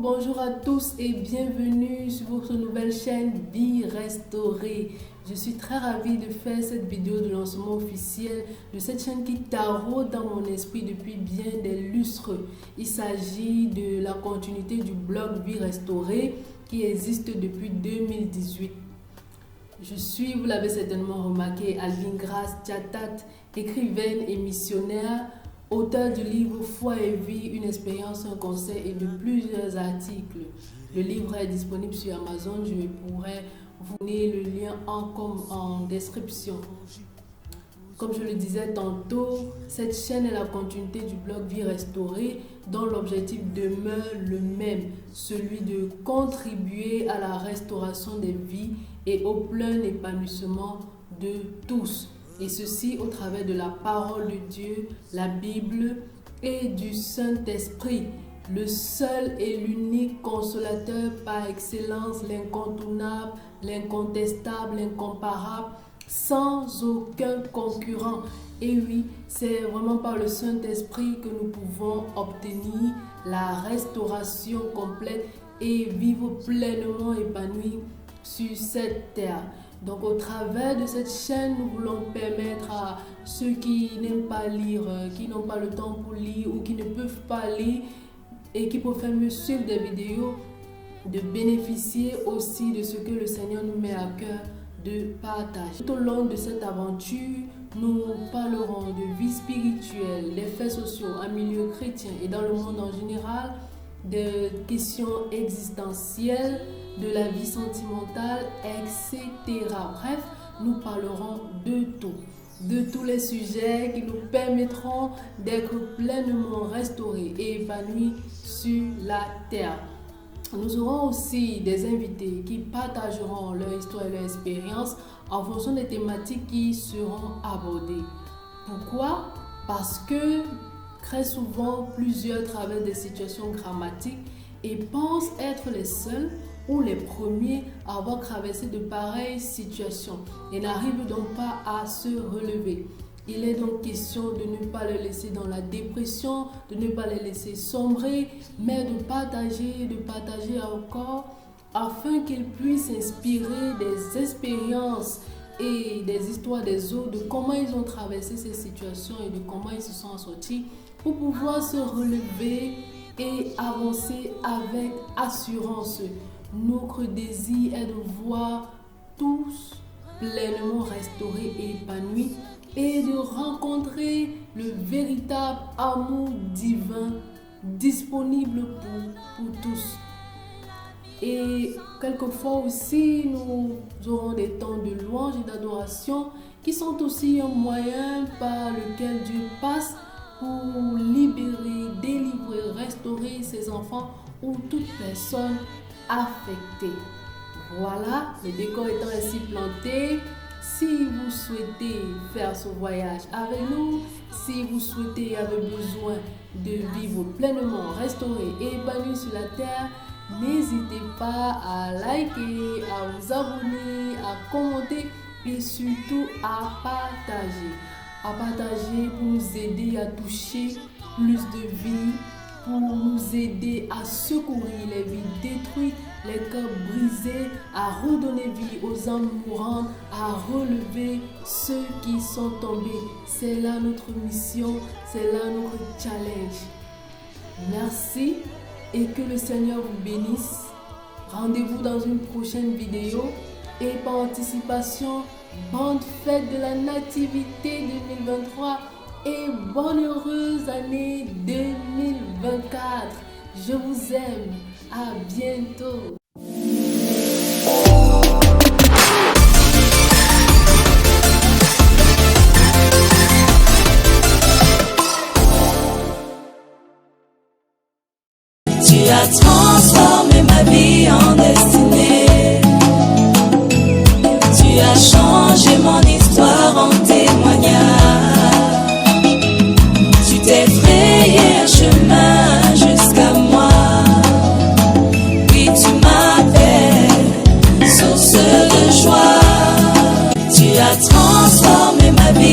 Bonjour à tous et bienvenue sur votre nouvelle chaîne Vie Restaurée. Je suis très ravie de faire cette vidéo de lancement officiel de cette chaîne qui taraude dans mon esprit depuis bien des lustres. Il s'agit de la continuité du blog Vie Restaurée qui existe depuis 2018. Je suis, vous l'avez certainement remarqué, Alvin Grace Tchatat, écrivaine et missionnaire, auteur du livre Foi et vie, une expérience, un conseil et de plusieurs articles. Le livre est disponible sur Amazon, je pourrais vous donner le lien en description. Comme je le disais tantôt, cette chaîne est la continuité du blog Vie Restaurée dont l'objectif demeure le même, celui de contribuer à la restauration des vies et au plein épanouissement de tous. Et ceci au travers de la parole de Dieu, la Bible et du Saint-Esprit, le seul et l'unique consolateur par excellence, l'incontournable, l'incontestable, l'incomparable, sans aucun concurrent. Et oui, c'est vraiment par le Saint-Esprit que nous pouvons obtenir la restauration complète et vivre pleinement épanouis sur cette terre. Donc au travers de cette chaîne, nous voulons permettre à ceux qui n'aiment pas lire, qui n'ont pas le temps pour lire ou qui ne peuvent pas lire et qui préfèrent me suivre des vidéos, de bénéficier aussi de ce que le Seigneur nous met à cœur de partager. Tout au long de cette aventure, nous parlerons de vie spirituelle, des faits sociaux, en milieu chrétien et dans le monde en général, de questions existentielles, de la vie sentimentale, etc. Bref, nous parlerons de tout, de tous les sujets qui nous permettront d'être pleinement restaurés et épanouis sur la terre. Nous aurons aussi des invités qui partageront leur histoire et leur expérience en fonction des thématiques qui seront abordées. Pourquoi? Parce que très souvent, plusieurs traversent des situations dramatiques et pensent être les seuls ou les premiers à avoir traversé de pareilles situations et n'arrivent donc pas à se relever. Il est donc question de ne pas les laisser dans la dépression, de ne pas les laisser sombrer, mais de partager encore afin qu'ils puissent inspirer des expériences et des histoires des autres, de comment ils ont traversé ces situations et de comment ils se sont sortis pour pouvoir se relever et avancer avec assurance. Notre désir est de voir tous pleinement restaurés et épanouis et de rencontrer le véritable amour divin disponible pour tous. Et quelquefois aussi, nous aurons des temps de louange et d'adoration qui sont aussi un moyen par lequel Dieu passe pour libérer, délivrer, restaurer ses enfants ou toute personne affectée. Voilà, le décor étant ainsi planté. Si vous souhaitez faire ce voyage avec nous, si vous souhaitez, avez besoin de vivre pleinement restauré et épanoui sur la terre, n'hésitez pas à liker, à vous abonner, à commenter et surtout à partager. À partager pour nous aider à toucher plus de vies, pour nous aider à secourir les vies détruites, les cœurs brisés, à redonner vie aux âmes mourantes, à relever ceux qui sont tombés. C'est là notre mission, c'est là notre challenge. Merci et que le Seigneur vous bénisse. Rendez-vous dans une prochaine vidéo et par anticipation, bonne fête de la Nativité 2023 et bonne heureuse année 2024. Je vous aime. À bientôt. Tu as transformé ma vie en destinée. Tu as changé mon histoire en témoignage. Tu t'es frayé un chemin jusqu'à moi. Oui, tu m'appelles source de joie. Tu as transformé ma vie.